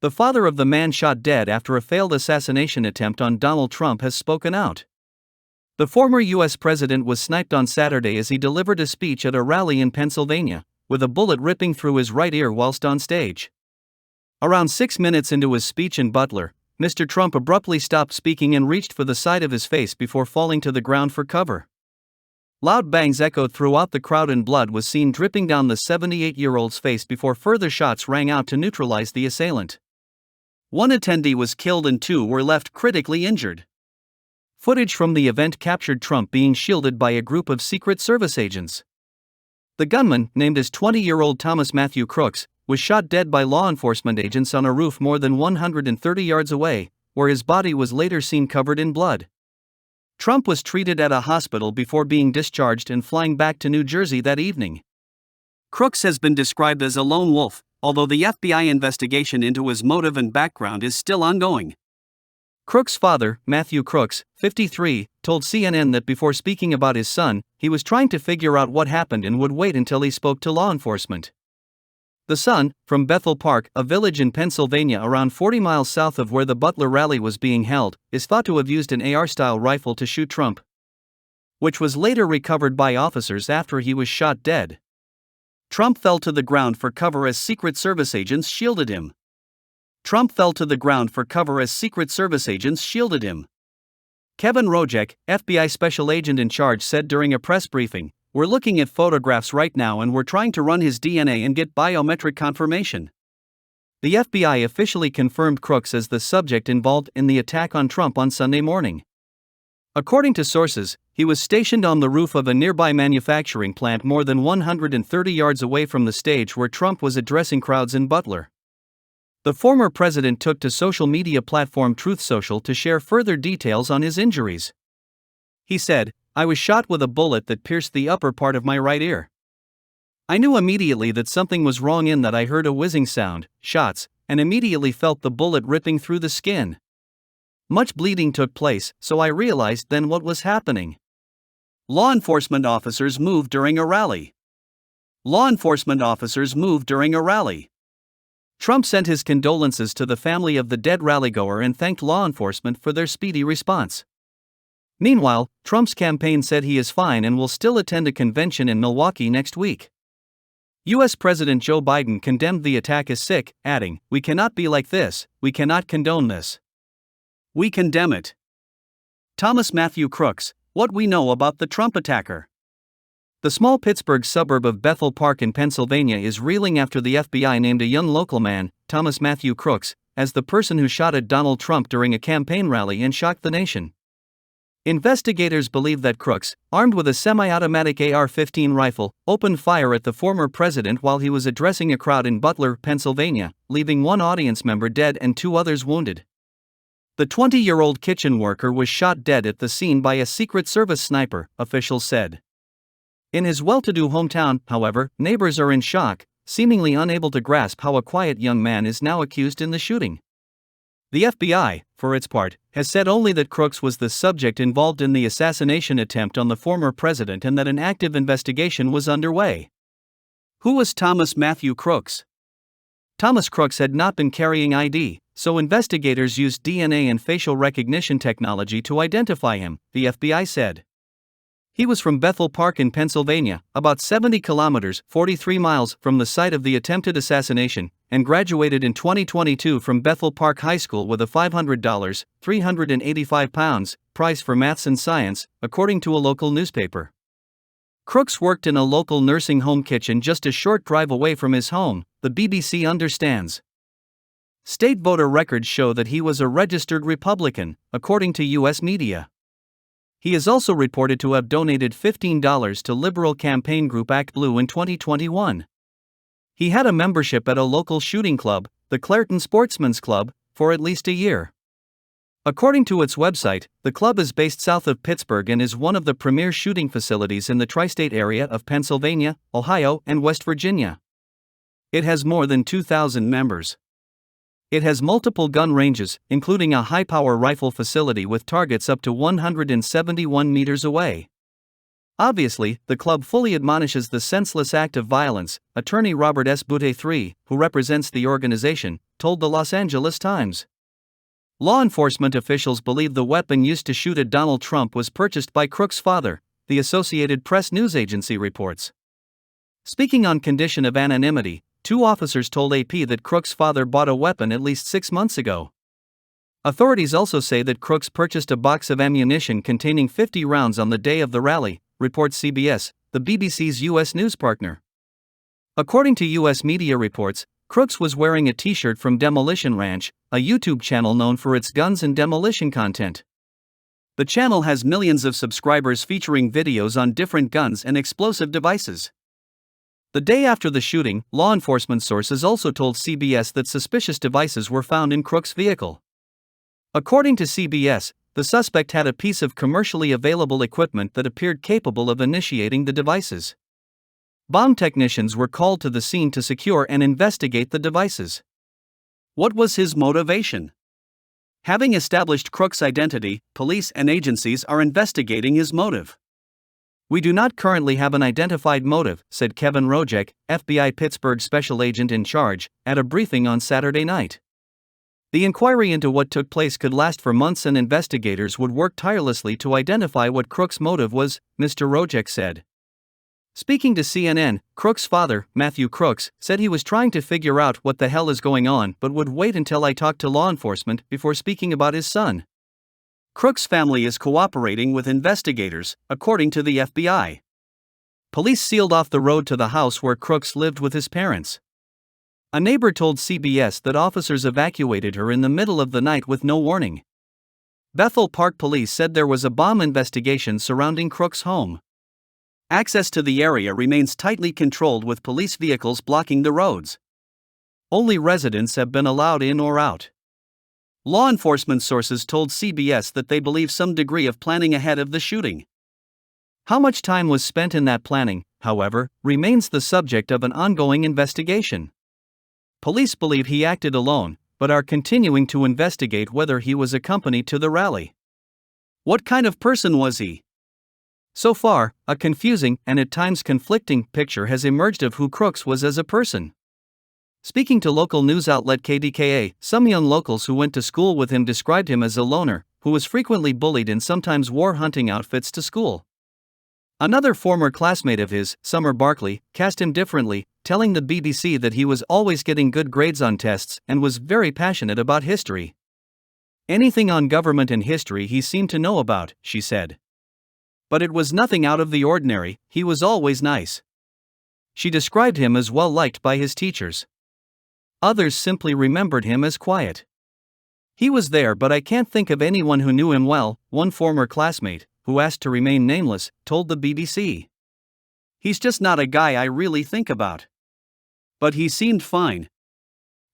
The father of the man shot dead after a failed assassination attempt on Donald Trump has spoken out. The former U.S. president was sniped on Saturday as he delivered a speech at a rally in Pennsylvania, with a bullet ripping through his right ear whilst on stage. Around 6 minutes into his speech in Butler, Mr. Trump abruptly stopped speaking and reached for the side of his face before falling to the ground for cover. Loud bangs echoed throughout the crowd and blood was seen dripping down the 78-year-old's face before further shots rang out to neutralize the assailant. One attendee was killed and 2 were left critically injured. Footage from the event captured Trump being shielded by a group of Secret Service agents. The gunman, named as 20-year-old Thomas Matthew Crooks, was shot dead by law enforcement agents on a roof more than 130 yards away, where his body was later seen covered in blood. Trump was treated at a hospital before being discharged and flying back to New Jersey that evening. Crooks has been described as a lone wolf, although the FBI investigation into his motive and background is still ongoing. Crooks' father, Matthew Crooks, 53, told CNN that before speaking about his son, he was trying to figure out what happened and would wait until he spoke to law enforcement. The son, from Bethel Park, a village in Pennsylvania around 40 miles south of where the Butler rally was being held, is thought to have used an AR-style rifle to shoot Trump, which was later recovered by officers after he was shot dead. Trump fell to the ground for cover as Secret Service agents shielded him. Kevin Rojek, FBI special agent in charge, said during a press briefing, "We're looking at photographs right now and we're trying to run his DNA and get biometric confirmation." The FBI officially confirmed Crooks as the subject involved in the attack on Trump on Sunday morning. According to sources, he was stationed on the roof of a nearby manufacturing plant more than 130 yards away from the stage where Trump was addressing crowds in Butler. The former president took to social media platform Truth Social to share further details on his injuries. He said, "I was shot with a bullet that pierced the upper part of my right ear. I knew immediately that something was wrong in that I heard a whizzing sound, shots, and immediately felt the bullet ripping through the skin. Much bleeding took place, so I realized then what was happening." Law enforcement officers moved during a rally. Trump sent his condolences to the family of the dead rallygoer and thanked law enforcement for their speedy response. Meanwhile, Trump's campaign said he is fine and will still attend a convention in Milwaukee next week. U.S. President Joe Biden condemned the attack as sick, adding, "We cannot be like this, we cannot condone this. We condemn it." Thomas Matthew Crooks, what we know about the Trump attacker. The small Pittsburgh suburb of Bethel Park in Pennsylvania is reeling after the FBI named a young local man, Thomas Matthew Crooks, as the person who shot at Donald Trump during a campaign rally and shocked the nation. Investigators believe that Crooks, armed with a semi-automatic AR-15 rifle, opened fire at the former president while he was addressing a crowd in Butler, Pennsylvania, leaving one audience member dead and 2 others wounded. The 20-year-old kitchen worker was shot dead at the scene by a Secret Service sniper, officials said. In his well-to-do hometown, however, neighbors are in shock, seemingly unable to grasp how a quiet young man is now accused in the shooting. The FBI, for its part, has said only that Crooks was the subject involved in the assassination attempt on the former president and that an active investigation was underway. Who was Thomas Matthew Crooks? Thomas Crooks had not been carrying ID, so investigators used DNA and facial recognition technology to identify him, the FBI said. He was from Bethel Park in Pennsylvania, about 70 kilometers (43 miles) from the site of the attempted assassination, and graduated in 2022 from Bethel Park High School with a $500, 385 pounds, prize for maths and science, according to a local newspaper. Crooks worked in a local nursing home kitchen just a short drive away from his home, the BBC understands. State voter records show that he was a registered Republican, according to U.S. media. He is also reported to have donated $15 to liberal campaign group Act Blue in 2021. He had a membership at a local shooting club, the Clairton Sportsman's Club, for at least a year. According to its website, the club is based south of Pittsburgh and is one of the premier shooting facilities in the tri-state area of Pennsylvania, Ohio, and West Virginia. It has more than 2,000 members. It has multiple gun ranges, including a high-power rifle facility with targets up to 171 meters away. Obviously, the club fully admonishes the senseless act of violence, attorney Robert S. Butte III, who represents the organization, told the Los Angeles Times. Law enforcement officials believe the weapon used to shoot at Donald Trump was purchased by Crooks' father, the Associated Press news agency reports. Speaking on condition of anonymity, two officers told AP that Crooks' father bought a weapon at least 6 months ago. Authorities also say that Crooks purchased a box of ammunition containing 50 rounds on the day of the rally, reports CBS, the BBC's U.S. news partner. According to U.S. media reports, Crooks was wearing a t-shirt from Demolition Ranch, a YouTube channel known for its guns and demolition content. The channel has millions of subscribers featuring videos on different guns and explosive devices. The day after the shooting, law enforcement sources also told CBS that suspicious devices were found in Crooks' vehicle. According to CBS, the suspect had a piece of commercially available equipment that appeared capable of initiating the devices. Bomb technicians were called to the scene to secure and investigate the devices. What was his motivation? Having established Crooks' identity, police and agencies are investigating his motive. We do not currently have an identified motive, said Kevin Rojek, FBI Pittsburgh special agent in charge, at a briefing on Saturday night. The inquiry into what took place could last for months and investigators would work tirelessly to identify what Crooks' motive was, Mr. Rojek said. Speaking to CNN, Crooks' father, Matthew Crooks, said he was trying to figure out what the hell is going on but would wait until I talked to law enforcement before speaking about his son. Crooks' family is cooperating with investigators, according to the FBI. Police sealed off the road to the house where Crooks lived with his parents. A neighbor told CBS that officers evacuated her in the middle of the night with no warning. Bethel Park police said there was a bomb investigation surrounding Crooks' home. Access to the area remains tightly controlled with police vehicles blocking the roads. Only residents have been allowed in or out. Law enforcement sources told CBS that they believe some degree of planning ahead of the shooting. How much time was spent in that planning, however, remains the subject of an ongoing investigation. Police believe he acted alone, but are continuing to investigate whether he was accompanied to the rally. What kind of person was he? So far, a confusing and at times conflicting picture has emerged of who Crooks was as a person. Speaking to local news outlet KDKA, some young locals who went to school with him described him as a loner, who was frequently bullied and sometimes wore hunting outfits to school. Another former classmate of his, Summer Barkley, cast him differently, telling the BBC that he was always getting good grades on tests and was very passionate about history. Anything on government and history he seemed to know about, she said. But it was nothing out of the ordinary, he was always nice. She described him as well liked by his teachers. Others simply remembered him as quiet. He was there, but I can't think of anyone who knew him well, one former classmate, who asked to remain nameless, told the BBC. He's just not a guy I really think about. But he seemed fine.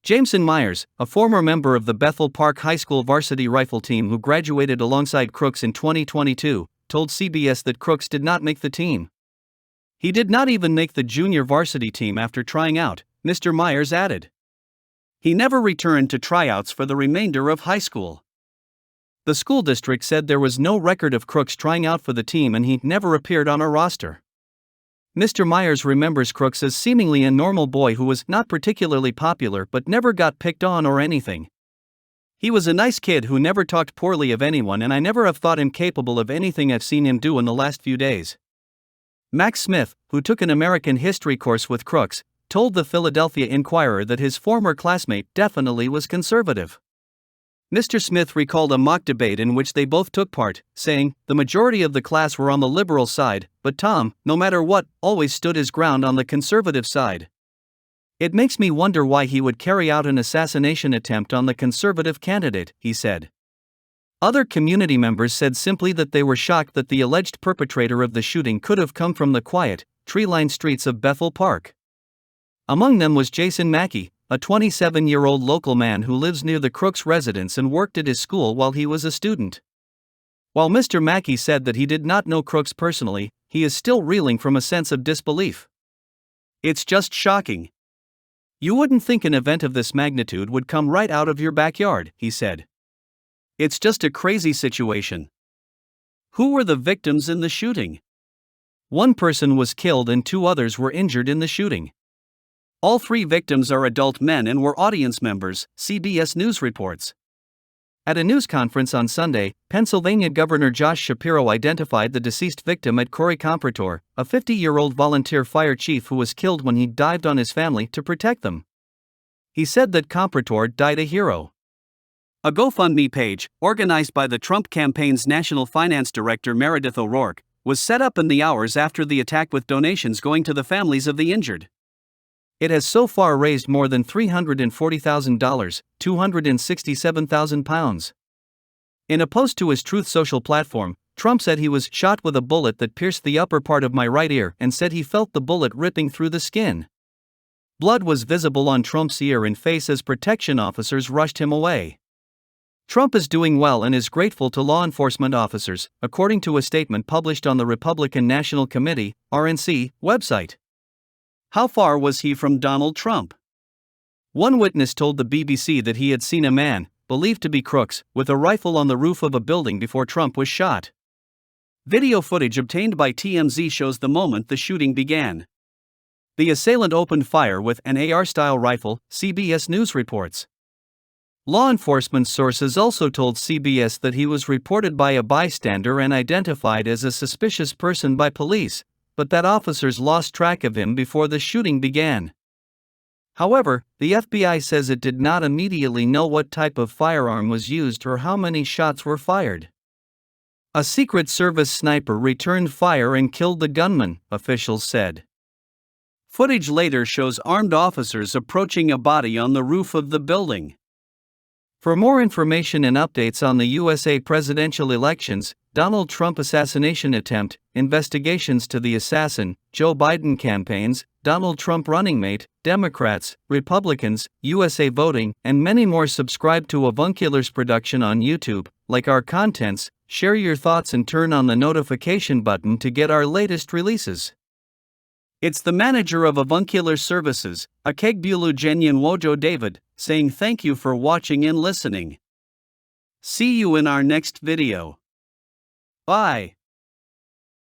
Jameson Myers, a former member of the Bethel Park High School varsity rifle team who graduated alongside Crooks in 2022, told CBS that Crooks did not make the team. He did not even make the junior varsity team after trying out, Mr. Myers added. He never returned to tryouts for the remainder of high school. The school district said there was no record of Crooks trying out for the team and he never appeared on a roster. Mr. Myers remembers Crooks as seemingly a normal boy who was not particularly popular but never got picked on or anything. He was a nice kid who never talked poorly of anyone and I never have thought him capable of anything I've seen him do in the last few days. Max Smith, who took an American history course with Crooks, told the Philadelphia Inquirer that his former classmate definitely was conservative. Mr. Smith recalled a mock debate in which they both took part, saying, "The majority of the class were on the liberal side, but Tom, no matter what, always stood his ground on the conservative side. It makes me wonder why he would carry out an assassination attempt on the conservative candidate," he said. Other community members said simply that they were shocked that the alleged perpetrator of the shooting could have come from the quiet, tree-lined streets of Bethel Park. Among them was Jason Mackey, a 27-year-old local man who lives near the Crooks residence and worked at his school while he was a student. While Mr. Mackey said that he did not know Crooks personally, he is still reeling from a sense of disbelief. "It's just shocking. You wouldn't think an event of this magnitude would come right out of your backyard," he said. "It's just a crazy situation." Who were the victims in the shooting? One person was killed and 2 others were injured in the shooting. All 3 victims are adult men and were audience members, CBS News reports. At a news conference on Sunday, Pennsylvania Governor Josh Shapiro identified the deceased victim at Corey Comperatore, a 50-year-old volunteer fire chief who was killed when he dived on his family to protect them. He said that Comperatore died a hero. A GoFundMe page, organized by the Trump campaign's National Finance Director Meredith O'Rourke, was set up in the hours after the attack with donations going to the families of the injured. It has so far raised more than $340,000, £267,000. In a post to his Truth Social platform, Trump said he was shot with a bullet that pierced the upper part of my right ear and said he felt the bullet ripping through the skin. Blood was visible on Trump's ear and face as protection officers rushed him away. Trump is doing well and is grateful to law enforcement officers, according to a statement published on the Republican National Committee, RNC, website. How far was he from Donald Trump? One witness told the BBC that he had seen a man, believed to be Crooks, with a rifle on the roof of a building before Trump was shot. Video footage obtained by TMZ shows the moment the shooting began. The assailant opened fire with an AR-style rifle, CBS News reports. Law enforcement sources also told CBS that he was reported by a bystander and identified as a suspicious person by police, but that officers lost track of him before the shooting began. However, the FBI says it did not immediately know what type of firearm was used or how many shots were fired. A Secret Service sniper returned fire and killed the gunman, officials said. Footage later shows armed officers approaching a body on the roof of the building. For more information and updates on the USA presidential elections, Donald Trump assassination attempt, investigations to the assassin, Joe Biden campaigns, Donald Trump running mate, Democrats, Republicans, USA voting, and many more, subscribe to Avuncular's production on YouTube, like our contents, share your thoughts and turn on the notification button to get our latest releases. It's the manager of Avuncular Services, Akegbulu Jenyan Wojo David, saying thank you for watching and listening. See you in our next video. Bye.